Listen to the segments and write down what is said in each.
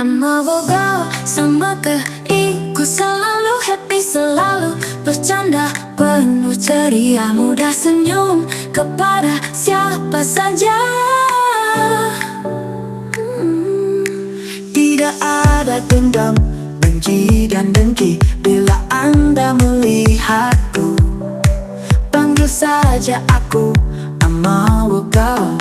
Ngobrol sama keikut selalu happy, selalu bercanda, penuh ceria, mudah senyum kepada siapa saja. Tidak ada dendam, benci dan dengki bila Anda melihatku. Panggil saja aku Amawakau.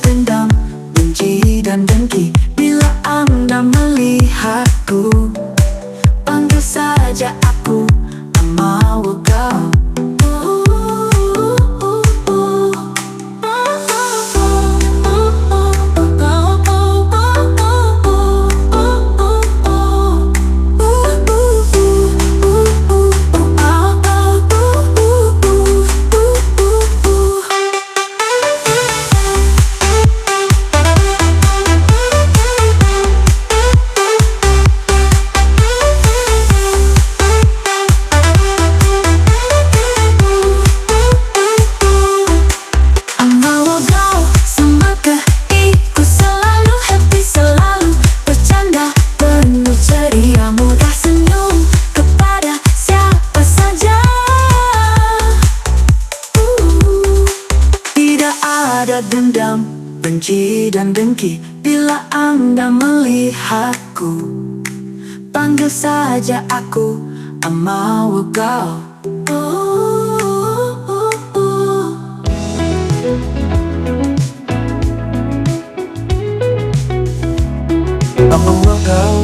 Dendam, benci dan dengki bila Anda melihatku. Panggil saja aku Amawakau. Ada dendam, benci dan dengki bila Anda melihatku. Panggil saja aku Amawakau. Amawakau,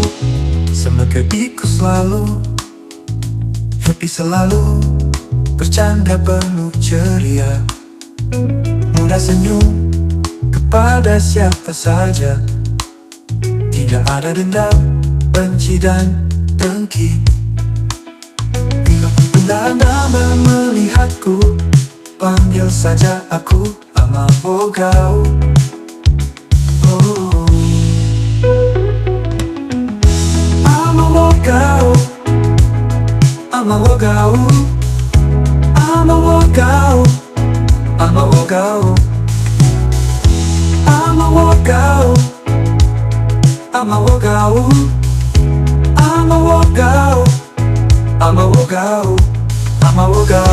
sama keikut selalu happy, selalu bercanda, penuh ceria, mudah senyum kepada siapa saja. Tidak ada dendam, benci dan dengki bila Anda melihatku. Panggil saja aku Amawakau. Amawakau, Amawakau, Amawakau, Amawakau, Amawakau, Amawakau, Amawakau, Amawakau, Amawakau.